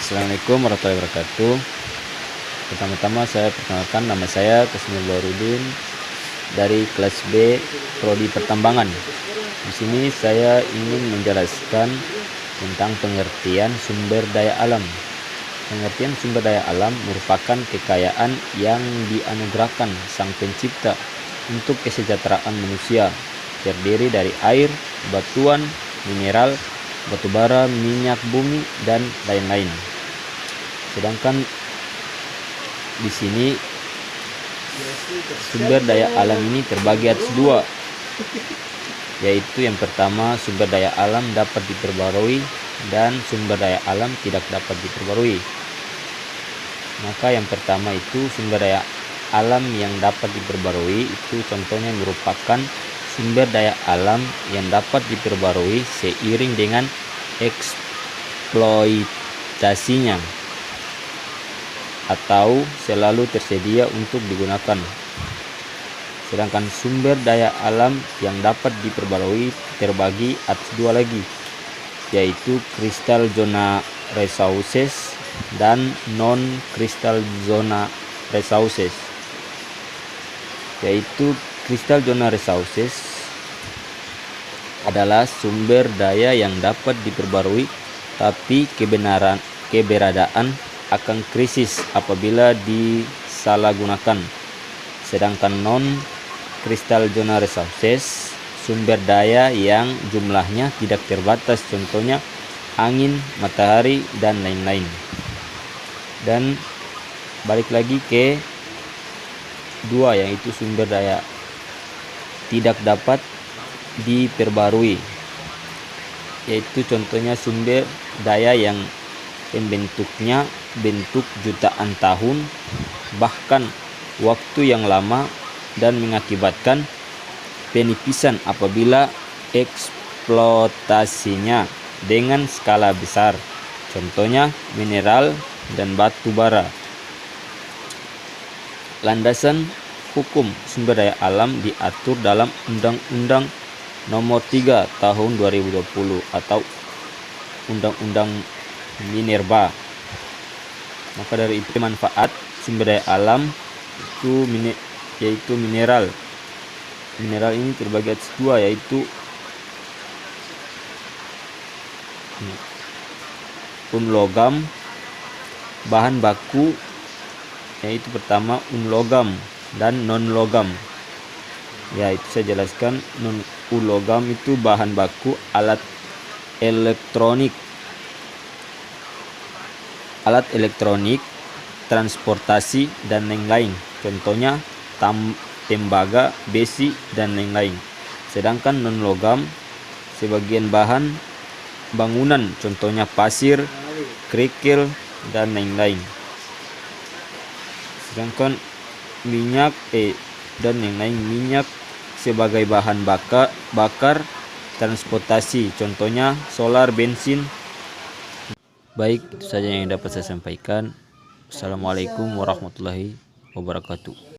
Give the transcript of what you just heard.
Assalamualaikum warahmatullahi wabarakatuh. Pertama-tama saya perkenalkan, nama saya Kasmir Baharudin dari kelas B Prodi Pertambangan. Di sini saya ingin menjelaskan tentang pengertian sumber daya alam. Pengertian sumber daya alam merupakan kekayaan yang dianugerahkan Sang Pencipta untuk kesejahteraan manusia, terdiri dari air, batuan, mineral, batu bara, minyak bumi, dan lain-lain. Sedangkan di sini sumber daya alam ini terbagi atas dua, yaitu yang pertama sumber daya alam dapat diperbarui dan sumber daya alam tidak dapat diperbarui. Maka yang pertama itu sumber daya alam yang dapat diperbarui, itu contohnya merupakan sumber daya alam yang dapat diperbarui seiring dengan eksploitasinya atau selalu tersedia untuk digunakan. Sedangkan sumber daya alam yang dapat diperbarui terbagi atas dua lagi, yaitu crystal zona resources dan non crystal zona resources. Yaitu crystal zona resources adalah sumber daya yang dapat diperbarui tapi keberadaan akan krisis apabila disalahgunakan. Sedangkan non crystal zona resources sumber daya yang jumlahnya tidak terbatas, contohnya angin, matahari, dan lain-lain. Dan balik lagi ke dua, yaitu sumber daya tidak dapat diperbarui, yaitu contohnya sumber daya yang pembentuknya bentuk jutaan tahun bahkan waktu yang lama dan mengakibatkan penipisan apabila eksploitasinya dengan skala besar, contohnya mineral dan batu bara. Landasan hukum sumber daya alam diatur dalam Undang-Undang Nomor 3 Tahun 2020 atau Undang-Undang Minerba. Maka dari itu manfaat sumber daya alam itu yaitu mineral. Mineral ini terbagi atas dua, yaitu logam, bahan baku, yaitu pertama logam dan non logam. Ya, itu saya jelaskan. Logam itu bahan baku alat elektronik, transportasi, dan lain-lain, contohnya tembaga, besi, dan lain-lain. Sedangkan non logam sebagian bahan bangunan, contohnya pasir, kerikil, dan lain-lain. Sedangkan minyak dan lain-lain, minyak sebagai bahan bakar transportasi, contohnya solar, bensin. Baik, itu saja yang dapat saya sampaikan. Assalamualaikum warahmatullahi wabarakatuh.